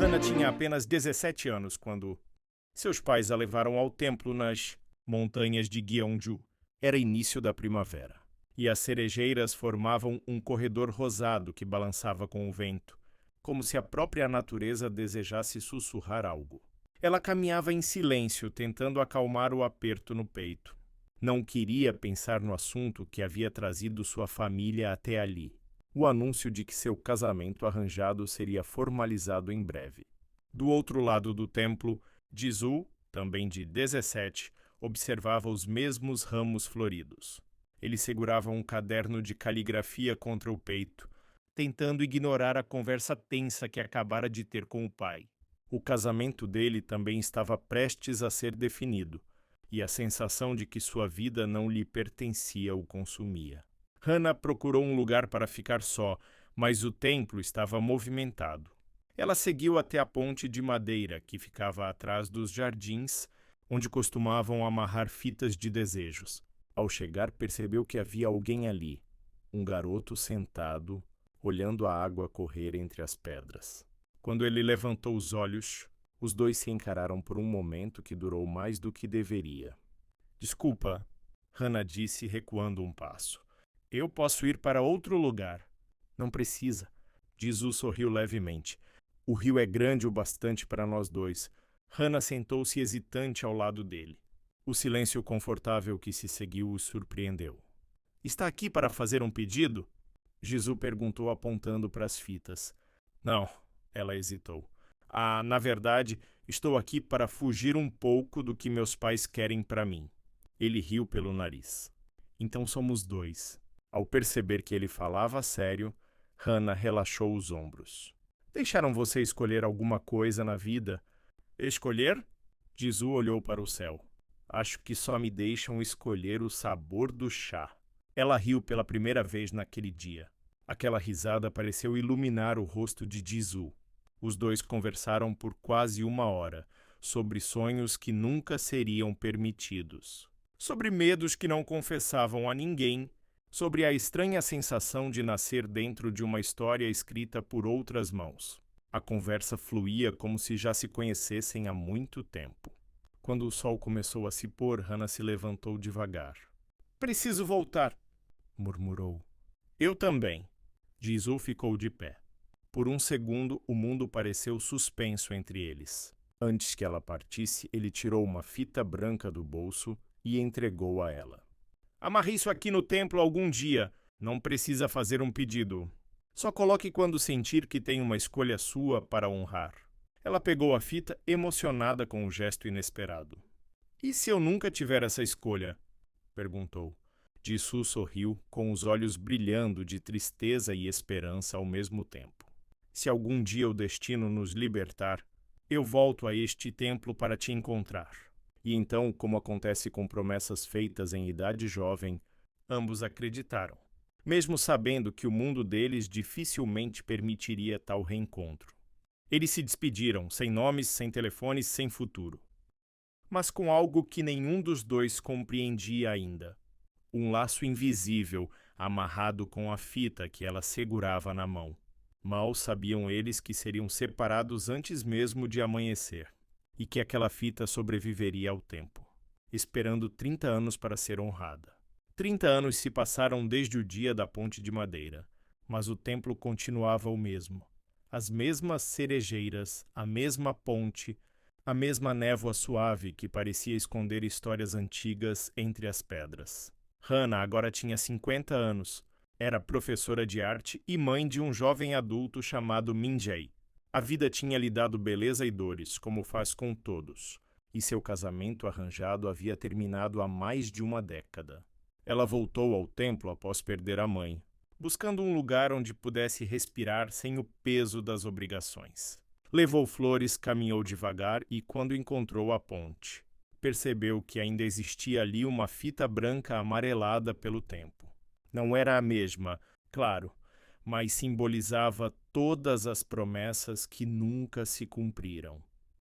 Hannah tinha apenas 17 anos quando seus pais a levaram ao templo nas montanhas de Gyeongju. Era início da primavera, e as cerejeiras formavam um corredor rosado que balançava com o vento, como se a própria natureza desejasse sussurrar algo. Ela caminhava em silêncio, tentando acalmar o aperto no peito. Não queria pensar no assunto que havia trazido sua família até ali. O anúncio de que seu casamento arranjado seria formalizado em breve. Do outro lado do templo, Jisoo, também de 17, observava os mesmos ramos floridos. Ele segurava um caderno de caligrafia contra o peito, tentando ignorar a conversa tensa que acabara de ter com o pai. O casamento dele também estava prestes a ser definido, e a sensação de que sua vida não lhe pertencia o consumia. Hannah procurou um lugar para ficar só, mas o templo estava movimentado. Ela seguiu até a ponte de madeira que ficava atrás dos jardins, onde costumavam amarrar fitas de desejos. Ao chegar, percebeu que havia alguém ali, um garoto sentado, olhando a água correr entre as pedras. Quando ele levantou os olhos, os dois se encararam por um momento que durou mais do que deveria. Desculpa, Hannah disse, recuando um passo. Eu posso ir para outro lugar. Não precisa. Jisoo sorriu levemente. O rio é grande o bastante para nós dois. Hannah sentou-se hesitante ao lado dele. O silêncio confortável que se seguiu o surpreendeu. Está aqui para fazer um pedido? Jisoo perguntou apontando para as fitas. Não, ela hesitou. Na verdade, estou aqui para fugir um pouco do que meus pais querem para mim. Ele riu pelo nariz. Então somos dois. Ao perceber que ele falava a sério, Hannah relaxou os ombros. Deixaram você escolher alguma coisa na vida? Escolher? Jisoo olhou para o céu. Acho que só me deixam escolher o sabor do chá. Ela riu pela primeira vez naquele dia. Aquela risada pareceu iluminar o rosto de Jisoo. Os dois conversaram por quase 1 hora, sobre sonhos que nunca seriam permitidos, sobre medos que não confessavam a ninguém, sobre a estranha sensação de nascer dentro de uma história escrita por outras mãos. A conversa fluía como se já se conhecessem há muito tempo. Quando o sol começou a se pôr, Hannah se levantou devagar. Preciso voltar, murmurou. Eu também. Jisoo ficou de pé. Por um segundo, o mundo pareceu suspenso entre eles. Antes que ela partisse, ele tirou uma fita branca do bolso e entregou a ela. Amarre isso aqui no templo algum dia. Não precisa fazer um pedido. Só coloque quando sentir que tem uma escolha sua para honrar. Ela pegou a fita, emocionada com o gesto inesperado. E se eu nunca tiver essa escolha? Perguntou. Jisoo sorriu, com os olhos brilhando de tristeza e esperança ao mesmo tempo. Se algum dia o destino nos libertar, eu volto a este templo para te encontrar. E então, como acontece com promessas feitas em idade jovem, ambos acreditaram, mesmo sabendo que o mundo deles dificilmente permitiria tal reencontro. Eles se despediram, sem nomes, sem telefones, sem futuro. Mas com algo que nenhum dos dois compreendia ainda. Um laço invisível, amarrado com a fita que ela segurava na mão. Mal sabiam eles que seriam separados antes mesmo de amanhecer, e que aquela fita sobreviveria ao tempo, esperando 30 anos para ser honrada. 30 anos se passaram desde o dia da ponte de madeira, mas o templo continuava o mesmo. As mesmas cerejeiras, a mesma ponte, a mesma névoa suave que parecia esconder histórias antigas entre as pedras. Hannah agora tinha 50 anos. Era professora de arte e mãe de um jovem adulto chamado Min-jae. A vida tinha lhe dado beleza e dores, como faz com todos, e seu casamento arranjado havia terminado há mais de 1 década. Ela voltou ao templo após perder a mãe, buscando um lugar onde pudesse respirar sem o peso das obrigações. Levou flores, caminhou devagar e, quando encontrou a ponte, percebeu que ainda existia ali uma fita branca amarelada pelo tempo. Não era a mesma, claro, mas simbolizava todas as promessas que nunca se cumpriram.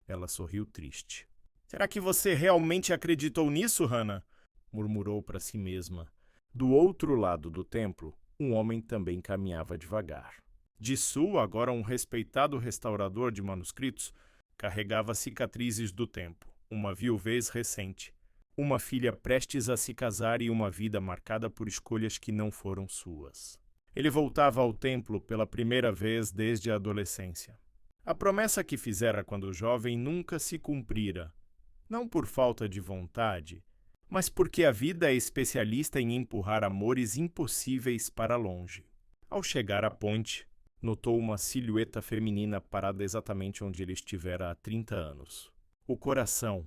Ela sorriu triste. Será que você realmente acreditou nisso, Hannah? Murmurou para si mesma. Do outro lado do templo, um homem também caminhava devagar. Jisoo, agora um respeitado restaurador de manuscritos, carregava cicatrizes do tempo, uma viuvez recente, uma filha prestes a se casar e uma vida marcada por escolhas que não foram suas. Ele voltava ao templo pela primeira vez desde a adolescência. A promessa que fizera quando jovem nunca se cumprira, não por falta de vontade, mas porque a vida é especialista em empurrar amores impossíveis para longe. Ao chegar à ponte, notou uma silhueta feminina parada exatamente onde ele estivera há 30 anos. O coração,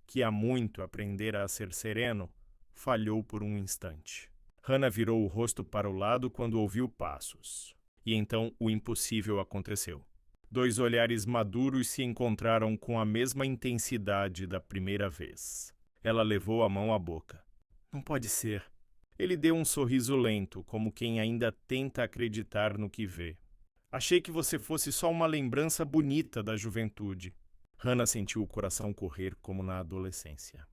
que há muito aprendera a ser sereno, falhou por um instante. Hannah virou o rosto para o lado quando ouviu passos. E então o impossível aconteceu. 2 olhares maduros se encontraram com a mesma intensidade da primeira vez. Ela levou a mão à boca. Não pode ser. Ele deu um sorriso lento, como quem ainda tenta acreditar no que vê. Achei que você fosse só uma lembrança bonita da juventude. Hannah sentiu o coração correr como na adolescência.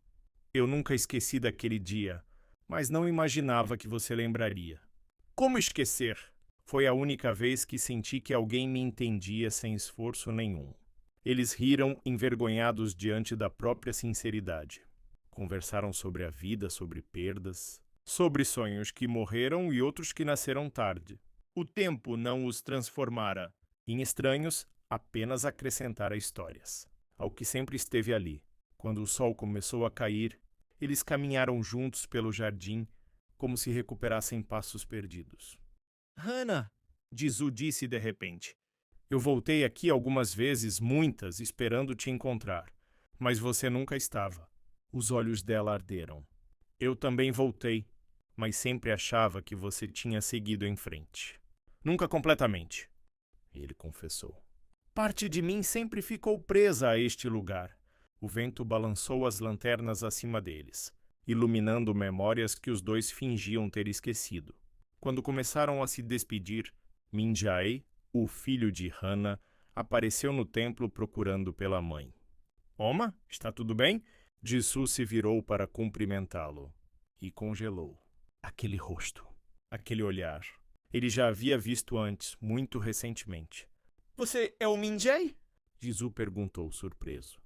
Eu nunca esqueci daquele dia, mas não imaginava que você lembraria. Como esquecer? Foi a única vez que senti que alguém me entendia sem esforço nenhum. Eles riram envergonhados diante da própria sinceridade. Conversaram sobre a vida, sobre perdas, sobre sonhos que morreram e outros que nasceram tarde. O tempo não os transformara em estranhos, apenas acrescentara histórias. Ao que sempre esteve ali. Quando o sol começou a cair, eles caminharam juntos pelo jardim, como se recuperassem passos perdidos. Hannah, Jisoo disse de repente. Eu voltei aqui algumas vezes, muitas, esperando te encontrar. Mas você nunca estava. Os olhos dela arderam. Eu também voltei, mas sempre achava que você tinha seguido em frente. Nunca completamente, ele confessou. Parte de mim sempre ficou presa a este lugar. O vento balançou as lanternas acima deles, iluminando memórias que os dois fingiam ter esquecido. Quando começaram a se despedir, Min Jae, o filho de Hannah, apareceu no templo procurando pela mãe. Oma, está tudo bem? Jisoo se virou para cumprimentá-lo e congelou. Aquele rosto, aquele olhar. Ele já havia visto antes, muito recentemente. Você é o Min Jae? Jisoo perguntou, surpreso.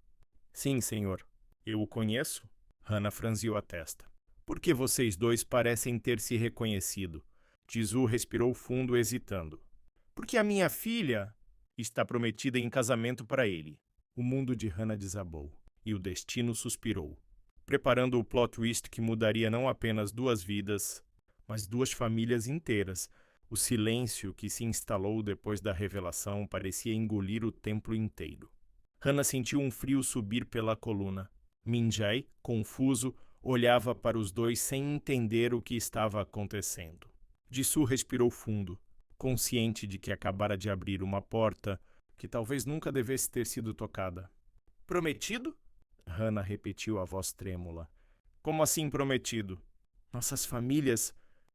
Sim, senhor. Eu o conheço? Hannah franziu a testa. Por que vocês dois parecem ter se reconhecido? Jisoo respirou fundo, hesitando. Porque a minha filha está prometida em casamento para ele. O mundo de Hannah desabou, e o destino suspirou, preparando o plot twist que mudaria não apenas 2 vidas, mas 2 famílias inteiras. O silêncio que se instalou depois da revelação parecia engolir o templo inteiro. Hannah sentiu um frio subir pela coluna. Min Jae, confuso, olhava para os dois sem entender o que estava acontecendo. Jisoo respirou fundo, consciente de que acabara de abrir uma porta que talvez nunca devesse ter sido tocada. Prometido? Hannah repetiu a voz trêmula. Como assim prometido? Nossas famílias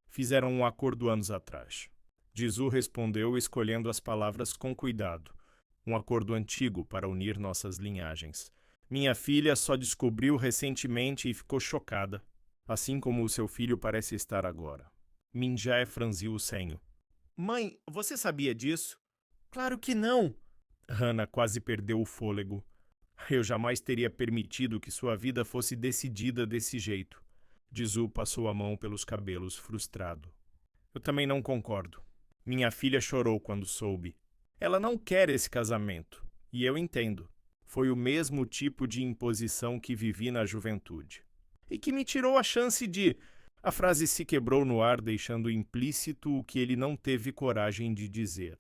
fizeram um acordo anos atrás. Jisoo respondeu escolhendo as palavras com cuidado. Um acordo antigo para unir nossas linhagens. Minha filha só descobriu recentemente e ficou chocada, assim como o seu filho parece estar agora. Min Jae franziu o senho. Mãe, você sabia disso? Claro que não! Hannah quase perdeu o fôlego. Eu jamais teria permitido que sua vida fosse decidida desse jeito. Jisoo passou a mão pelos cabelos, frustrado. Eu também não concordo. Minha filha chorou quando soube. Ela não quer esse casamento, e eu entendo. Foi o mesmo tipo de imposição que vivi na juventude. E que me tirou a chance de... A frase se quebrou no ar, deixando implícito o que ele não teve coragem de dizer.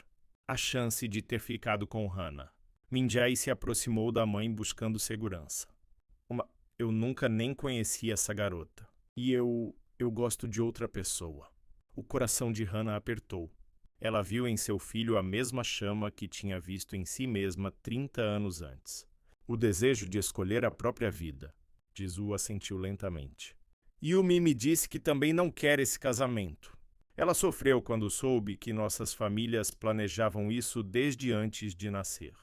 A chance de ter ficado com Hannah. Min Jae se aproximou da mãe buscando segurança. Eu nunca nem conheci essa garota. E eu gosto de outra pessoa. O coração de Hannah apertou. Ela viu em seu filho a mesma chama que tinha visto em si mesma 30 anos antes. O desejo de escolher a própria vida. Jisoo assentiu lentamente. Yumi me disse que também não quer esse casamento. Ela sofreu quando soube que nossas famílias planejavam isso desde antes de nascer.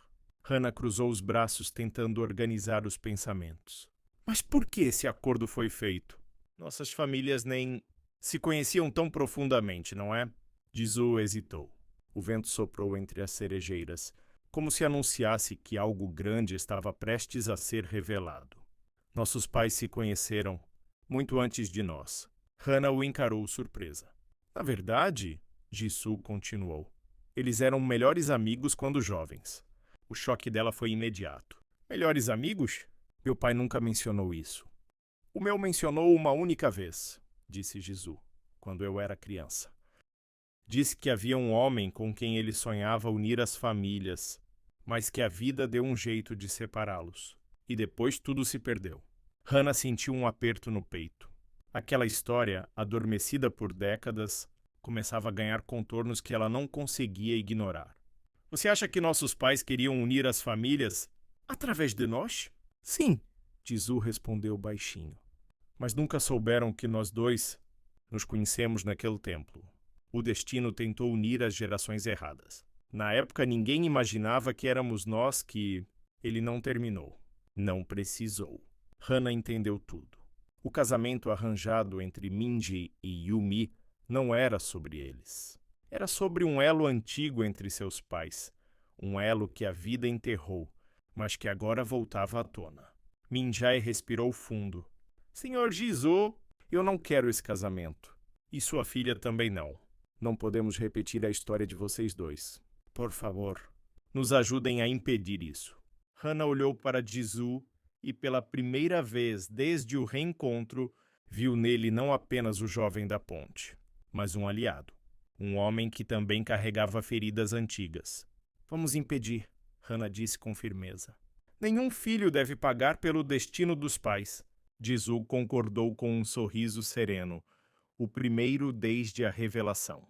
Hannah cruzou os braços tentando organizar os pensamentos. Mas por que esse acordo foi feito? Nossas famílias nem se conheciam tão profundamente, não é? Jisoo hesitou. O vento soprou entre as cerejeiras, como se anunciasse que algo grande estava prestes a ser revelado. Nossos pais se conheceram muito antes de nós. Hannah o encarou surpresa. Na verdade, Jisoo continuou, eles eram melhores amigos quando jovens. O choque dela foi imediato. Melhores amigos? Meu pai nunca mencionou isso. O meu mencionou uma única vez, disse Jisoo, quando eu era criança. Disse que havia um homem com quem ele sonhava unir as famílias, mas que a vida deu um jeito de separá-los. E depois tudo se perdeu. Hannah sentiu um aperto no peito. Aquela história, adormecida por décadas, começava a ganhar contornos que ela não conseguia ignorar. Você acha que nossos pais queriam unir as famílias através de nós? Sim, Jisoo respondeu baixinho. Mas nunca souberam que nós dois nos conhecemos naquele templo. O destino tentou unir as gerações erradas. Na época, ninguém imaginava que éramos nós que ele não terminou. Não precisou. Hannah entendeu tudo. O casamento arranjado entre Minji e Yumi não era sobre eles. Era sobre um elo antigo entre seus pais. Um elo que a vida enterrou, mas que agora voltava à tona. Minjai respirou fundo. Senhor Jisoo, eu não quero esse casamento. E sua filha também não. Não podemos repetir a história de vocês dois. Por favor, nos ajudem a impedir isso. Hannah olhou para Jisoo e pela primeira vez desde o reencontro, viu nele não apenas o jovem da ponte, mas um aliado. Um homem que também carregava feridas antigas. Vamos impedir, Hannah disse com firmeza. Nenhum filho deve pagar pelo destino dos pais. Jisoo concordou com um sorriso sereno, o primeiro desde a revelação.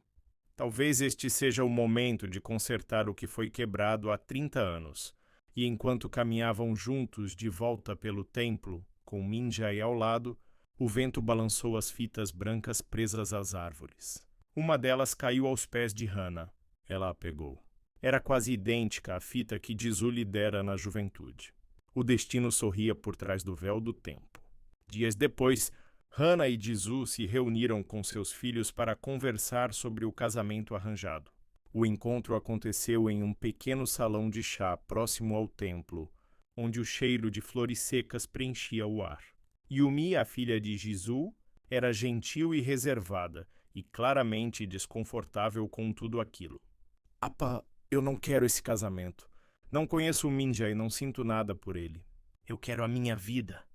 Talvez este seja o momento de consertar o que foi quebrado há 30 anos. E enquanto caminhavam juntos de volta pelo templo, com Minjai ao lado, o vento balançou as fitas brancas presas às árvores. Uma delas caiu aos pés de Hannah. Ela a pegou. Era quase idêntica à fita que Jisoo lhe dera na juventude. O destino sorria por trás do véu do tempo. Dias depois, Hannah e Jisoo se reuniram com seus filhos para conversar sobre o casamento arranjado. O encontro aconteceu em um pequeno salão de chá próximo ao templo, onde o cheiro de flores secas preenchia o ar. Yumi, a filha de Jisoo, era gentil e reservada, e claramente desconfortável com tudo aquilo. Apa, eu não quero esse casamento. Não conheço o Minja e não sinto nada por ele. Eu quero a minha vida,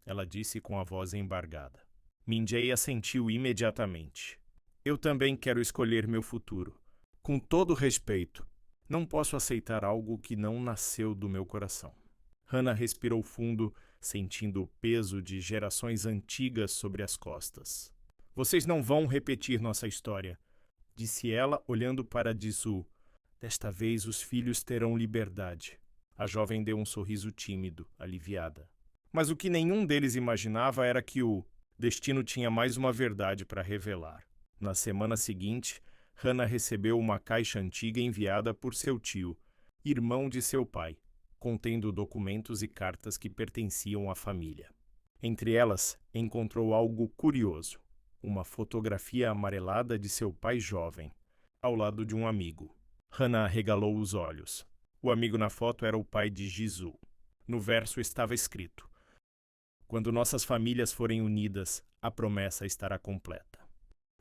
ela disse com a voz embargada. Minjay assentiu imediatamente. Eu também quero escolher meu futuro. Com todo respeito, não posso aceitar algo que não nasceu do meu coração. Hannah respirou fundo, sentindo o peso de gerações antigas sobre as costas. Vocês não vão repetir nossa história, disse ela, olhando para Jisoo. Desta vez os filhos terão liberdade. A jovem deu um sorriso tímido, aliviada. Mas o que nenhum deles imaginava era que o destino tinha mais uma verdade para revelar. Na semana seguinte, Hannah recebeu uma caixa antiga enviada por seu tio, irmão de seu pai, contendo documentos e cartas que pertenciam à família. Entre elas, encontrou algo curioso, uma fotografia amarelada de seu pai jovem, ao lado de um amigo. Hannah arregalou os olhos. O amigo na foto era o pai de Jisoo. No verso estava escrito: quando nossas famílias forem unidas, a promessa estará completa.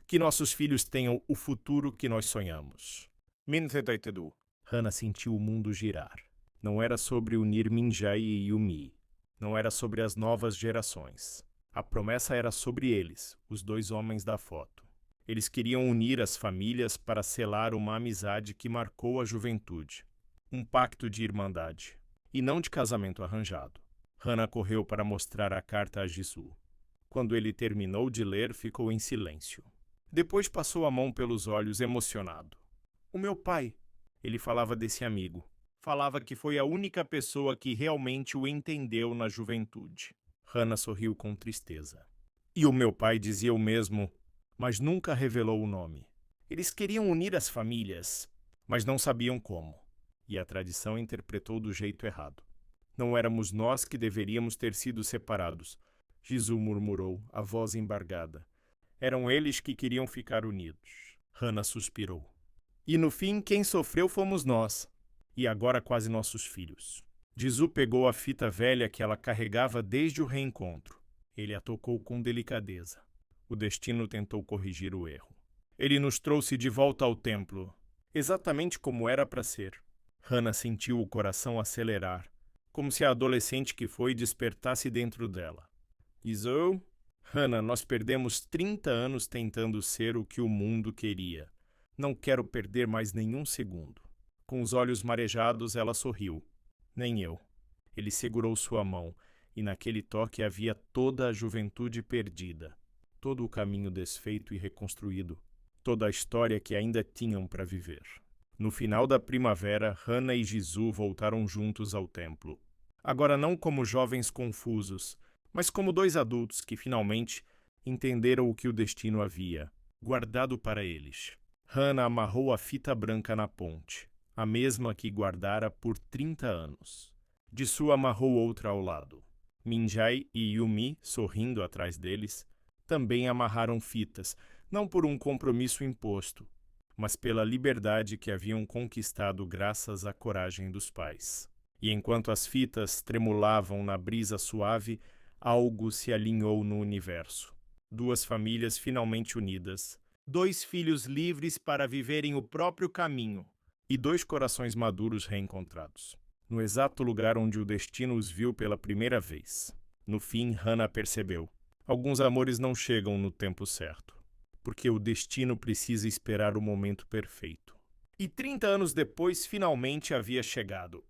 Que nossos filhos tenham o futuro que nós sonhamos. Mintetetedu. Hannah sentiu o mundo girar. Não era sobre unir Minjai e Yumi. Não era sobre as novas gerações. A promessa era sobre eles, os dois homens da foto. Eles queriam unir as famílias para selar uma amizade que marcou a juventude. Um pacto de irmandade. E não de casamento arranjado. Hannah correu para mostrar a carta a Jisoo. Quando ele terminou de ler, ficou em silêncio. Depois passou a mão pelos olhos, emocionado. O meu pai. Ele falava desse amigo. Falava que foi a única pessoa que realmente o entendeu na juventude. Hannah sorriu com tristeza. E o meu pai dizia o mesmo, mas nunca revelou o nome. Eles queriam unir as famílias, mas não sabiam como. E a tradição interpretou do jeito errado. Não éramos nós que deveríamos ter sido separados, Jisoo murmurou, a voz embargada. Eram eles que queriam ficar unidos. Hannah suspirou. E no fim, quem sofreu fomos nós, e agora quase nossos filhos. Jizu pegou a fita velha que ela carregava desde o reencontro. Ele a tocou com delicadeza. O destino tentou corrigir o erro. Ele nos trouxe de volta ao templo, exatamente como era para ser. Hannah sentiu o coração acelerar, como se a adolescente que foi despertasse dentro dela. Jizu? Hannah, nós perdemos 30 anos tentando ser o que o mundo queria. Não quero perder mais nenhum segundo. Com os olhos marejados, ela sorriu. Nem eu. Ele segurou sua mão, e naquele toque havia toda a juventude perdida, todo o caminho desfeito e reconstruído, toda a história que ainda tinham para viver. No final da primavera, Hannah e Jizu voltaram juntos ao templo. Agora não como jovens confusos, mas como dois adultos que finalmente entenderam o que o destino havia guardado para eles. Hannah amarrou a fita branca na ponte, a mesma que guardara por 30 anos. Jizu amarrou outra ao lado. Minjai e Yumi, sorrindo atrás deles, também amarraram fitas, não por um compromisso imposto, mas pela liberdade que haviam conquistado graças à coragem dos pais. E enquanto as fitas tremulavam na brisa suave, algo se alinhou no universo. Duas famílias finalmente unidas, dois filhos livres para viverem o próprio caminho, e dois corações maduros reencontrados, no exato lugar onde o destino os viu pela primeira vez. No fim, Hannah percebeu: alguns amores não chegam no tempo certo, porque o destino precisa esperar o momento perfeito. E 30 anos depois, finalmente havia chegado.